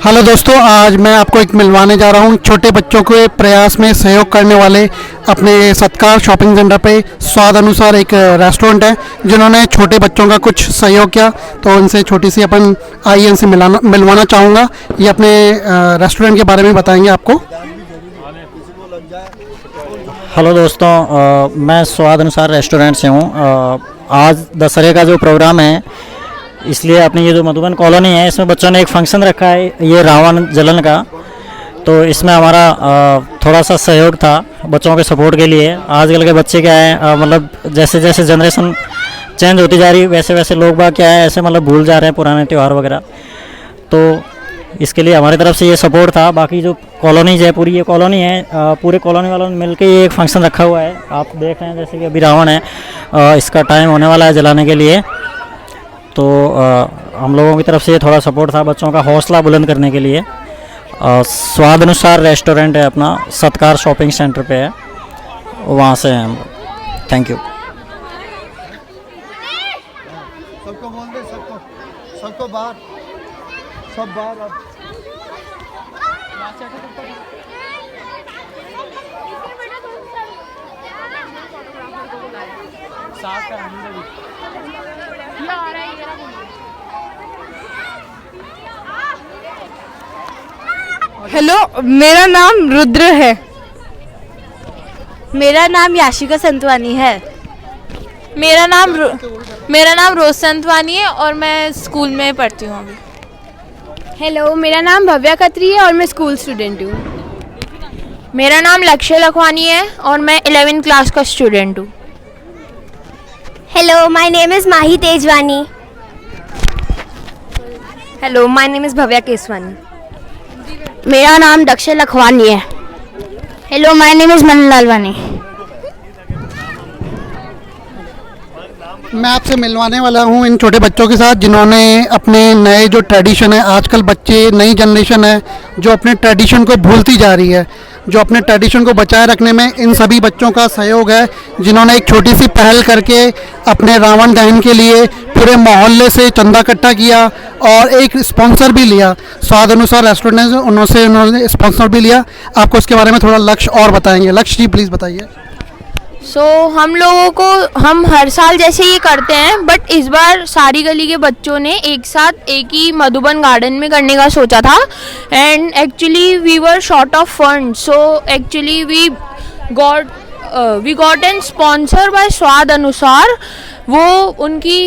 Hello दोस्तों, आज मैं आपको एक मिलवाने जा रहा हूँ छोटे बच्चों के प्रयास में सहयोग करने वाले अपने सत्कार शॉपिंग सेंटर पे स्वाद अनुसार एक रेस्टोरेंट है जिन्होंने छोटे बच्चों का कुछ सहयोग किया। तो इनसे छोटी सी अपन आइए इनसे मिलवाना चाहूँगा। ये अपने रेस्टोरेंट के बारे में बताएंगे आपको। हेलो दोस्तों, मैं स्वाद अनुसार रेस्टोरेंट से हूँ। आज दशहरे का जो प्रोग्राम है, इसलिए अपनी ये जो मधुबन कॉलोनी है इसमें बच्चों ने एक फंक्शन रखा है, ये रावण जलन का। तो इसमें हमारा थोड़ा सा सहयोग था बच्चों के सपोर्ट के लिए। आजकल के बच्चे क्या है, मतलब जैसे जैसे जनरेशन चेंज होती जा रही है वैसे वैसे लोग बाग क्या है ऐसे मतलब भूल जा रहे हैं पुराने त्यौहार वगैरह। तो इसके लिए हमारी तरफ से ये सपोर्ट था। बाकी जो कॉलोनीज है, पूरी ये कॉलोनी है, पूरे कॉलोनी वालों ने मिलकर ये एक फंक्शन रखा हुआ है। आप देख रहे हैं जैसे कि अभी रावण है, इसका टाइम होने वाला है जलाने के लिए। तो हम लोगों की तरफ से ये थोड़ा सपोर्ट था बच्चों का हौसला बुलंद करने के लिए। स्वाद अनुसार रेस्टोरेंट है अपना, सत्कार शॉपिंग सेंटर पे है, वहाँ से हैं हम लोग। Thank you. सबको बोल दे, सबको बाहर, सब बाहर। अब हेलो, मेरा नाम रुद्र है। मेरा नाम याशिका संतवानी है। मेरा नाम रोज संतवानी है और मैं स्कूल में पढ़ती हूँ अभी। हेलो, मेरा नाम भव्या खत्री है और मैं स्कूल स्टूडेंट हूँ। मेरा नाम लक्ष्य लखवानी है और मैं 11वीं क्लास का स्टूडेंट हूँ। Hello, my name is Mahi Tejwani. Hello, my name is Bhavya Keswani. मेरा नाम दक्ष लखवानी है। हेलो, माय नेम इज़ मनन लालवानी। मैं आपसे मिलवाने वाला हूँ इन छोटे बच्चों के साथ जिन्होंने अपने नए जो ट्रेडिशन है, आजकल बच्चे नई जनरेशन है जो अपने ट्रेडिशन को भूलती जा रही है, जो अपने ट्रेडिशन को बचाए रखने में इन सभी बच्चों का सहयोग है, जिन्होंने एक छोटी सी पहल करके अपने रावण दहन के लिए पूरे मोहल्ले से चंदा इकट्ठा किया और एक स्पॉन्सर भी लिया। स्वाद अनुसार रेस्टोरेंट है, उन्होंने स्पॉन्सर भी लिया। आपको इसके बारे में थोड़ा लक्ष्य और बताएंगे। लक्ष्य जी प्लीज़ बताइए। हम हर साल जैसे ये करते हैं, बट इस बार सारी गली के बच्चों ने एक साथ एक ही मधुबन गार्डन में करने का सोचा था। And actually we were short of fund, so actually we got an sponsor by Swad Anusar. वो उनकी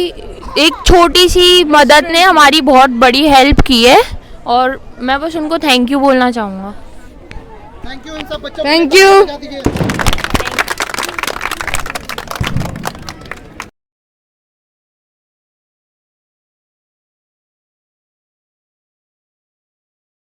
एक छोटी सी मदद ने हमारी बहुत बड़ी हेल्प की है और मैं बस उनको थैंक यू बोलना चाहूँगा। थैंक यू इन सब बच्चों को। Thank you.